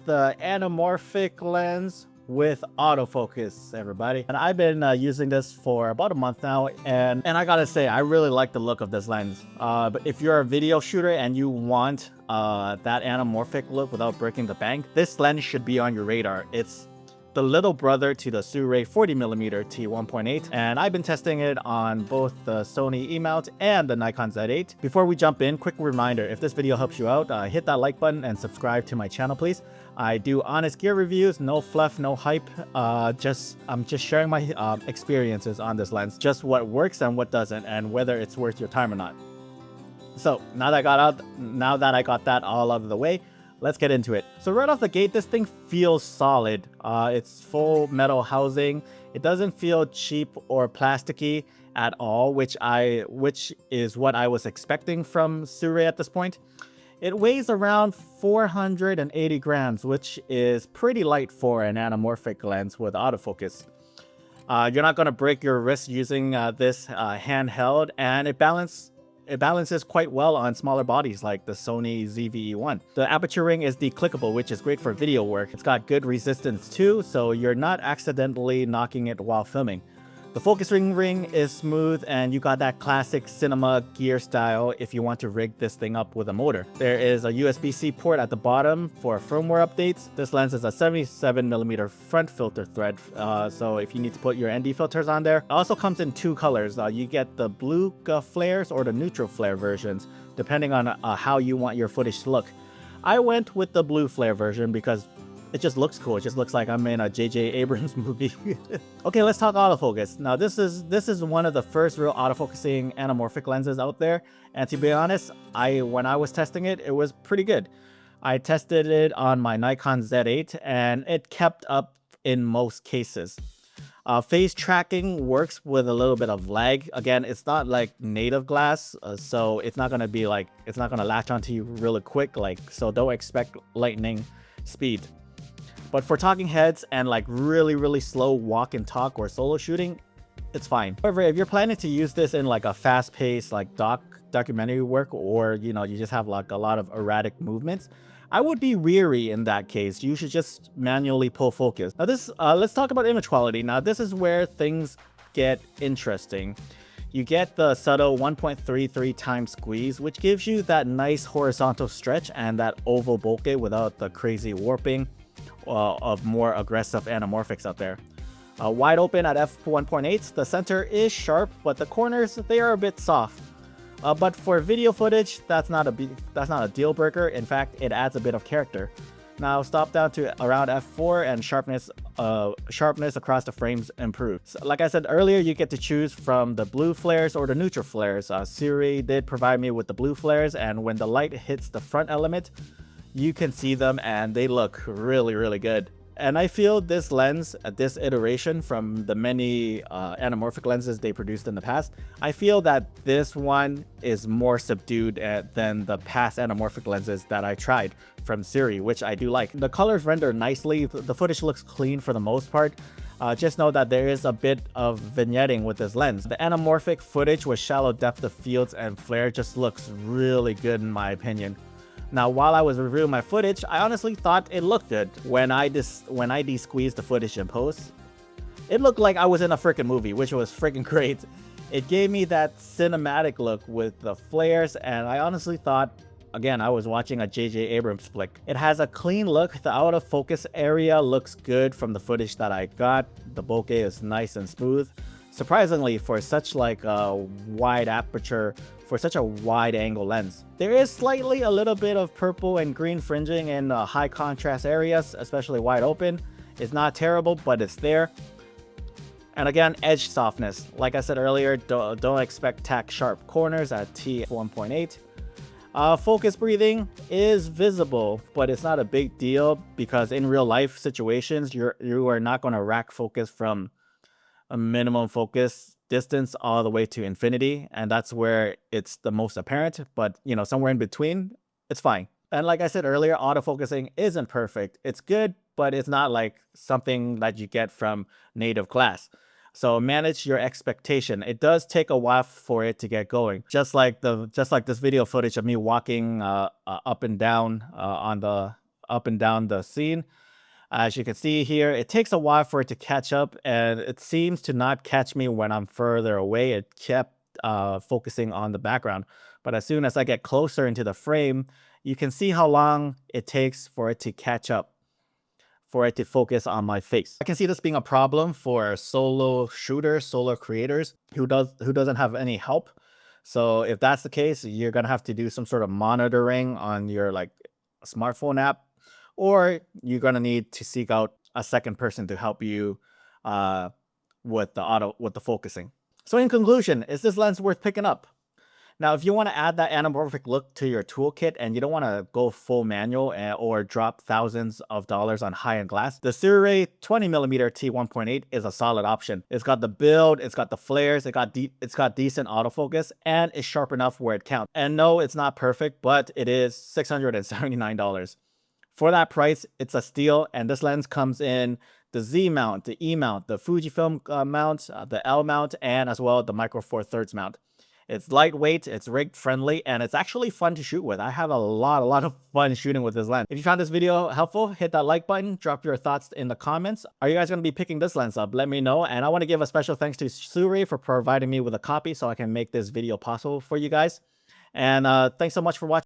the anamorphic lens with autofocus, everybody. And I've been using this for about a month now, and I gotta say, I really like the look of this lens. But if you're a video shooter and you want that anamorphic look without breaking the bank, this lens should be on your radar. It's the little brother to the Sirui 40mm T1.8, and I've been testing it on both the Sony E-mount and the Nikon Z8. Before we jump in, quick reminder, if this video helps you out, hit that like button and subscribe to my channel, please. I do honest gear reviews, no fluff, no hype. I'm just sharing my experiences on this lens, just what works and what doesn't, and whether it's worth your time or not. So now that I got that all out of the way, let's get into it. So right off the gate, this thing feels solid. It's full metal housing. It doesn't feel cheap or plasticky at all, which is what I was expecting from Sirui at this point. It weighs around 480 grams, which is pretty light for an anamorphic lens with autofocus. You're not going to break your wrist using this handheld, and it balances quite well on smaller bodies like the Sony ZV-E1. The aperture ring is declickable, which is great for video work. It's got good resistance too, so you're not accidentally knocking it while filming. The focusing ring is smooth, and you got that classic cinema gear style if you want to rig this thing up with a motor. There is a USB-C port at the bottom for firmware updates. This lens is a 77mm front filter thread, so if you need to put your ND filters on there. It also comes in two colors. You get the blue flares or the neutral flare versions, depending on how you want your footage to look. I went with the blue flare version because it just looks cool. It just looks like I'm in a J.J. Abrams movie. Okay, let's talk autofocus. Now, this is one of the first real autofocusing anamorphic lenses out there. And to be honest, when I was testing it, it was pretty good. I tested it on my Nikon Z8, and it kept up in most cases. Phase tracking works with a little bit of lag. Again, it's not like native glass, so it's not gonna latch onto you really quick. So don't expect lightning speed. But for talking heads and like really slow walk and talk or solo shooting, it's fine. However, if you're planning to use this in like a fast-paced like documentary work, or you just have like a lot of erratic movements, I would be weary in that case. You should just manually pull focus. Now let's talk about image quality. Now this is where things get interesting. You get the subtle 1.33 times squeeze, which gives you that nice horizontal stretch and that oval bokeh without the crazy warping of more aggressive anamorphics out there. Wide open at f1.8, the center is sharp, but the corners, they are a bit soft. But for video footage, that's not a deal breaker. In fact, it adds a bit of character. Now stop down to around f4 and sharpness across the frames improves. So, like I said earlier, you get to choose from the blue flares or the neutral flares. Sirui did provide me with the blue flares, and when the light hits the front element, you can see them and they look really good. And I feel this lens, this iteration from the many anamorphic lenses they produced in the past, I feel that this one is more subdued than the past anamorphic lenses that I tried from Sirui, which I do like. The colors render nicely, the footage looks clean for the most part. Just know that there is a bit of vignetting with this lens. The anamorphic footage with shallow depth of fields and flare just looks really good in my opinion. Now, while I was reviewing my footage, I honestly thought it looked good. When I de-squeezed the footage in post, it looked like I was in a freaking movie, which was freaking great. It gave me that cinematic look with the flares, and I honestly thought, again, I was watching a J.J. Abrams flick. It has a clean look. The out of focus area looks good from the footage that I got. The bokeh is nice and smooth. Surprisingly, for such like a wide aperture, for such a wide angle lens. There is slightly a little bit of purple and green fringing in high contrast areas, especially wide open. It's not terrible, but it's there. And again, edge softness. Like I said earlier, don't expect tack sharp corners at t1.8. Focus breathing is visible, but it's not a big deal because in real life situations, you are not going to rack focus from a minimum focus distance all the way to infinity, and that's where it's the most apparent. But somewhere in between, it's fine. And like I said earlier, autofocusing isn't perfect. It's good, but it's not like something that you get from native glass. So manage your expectation. It does take a while for it to get going. Just like this video footage of me walking up and down on the up and down the scene. As you can see here, it takes a while for it to catch up, and it seems to not catch me when I'm further away. It kept focusing on the background. But as soon as I get closer into the frame, you can see how long it takes for it to catch up, for it to focus on my face. I can see this being a problem for solo shooters, solo creators who doesn't have any help. So if that's the case, you're gonna have to do some sort of monitoring on your like smartphone app, or you're gonna need to seek out a second person to help you with the focusing. So in conclusion, is this lens worth picking up? Now, if you want to add that anamorphic look to your toolkit and you don't want to go full manual or drop thousands of dollars on high-end glass, the Sirui 20mm T1.8 is a solid option. It's got the build, it's got the flares, it's got decent autofocus, and it's sharp enough where it counts. And no, it's not perfect, but it is $679. For that price, it's a steal, and this lens comes in the Z mount, the E mount, the Fujifilm mount, the L mount, and as well the Micro Four Thirds mount. It's lightweight, it's rig friendly, and it's actually fun to shoot with. I have a lot of fun shooting with this lens. If you found this video helpful, hit that like button, drop your thoughts in the comments. Are you guys going to be picking this lens up? Let me know. And I want to give a special thanks to Sirui for providing me with a copy so I can make this video possible for you guys. And thanks so much for watching.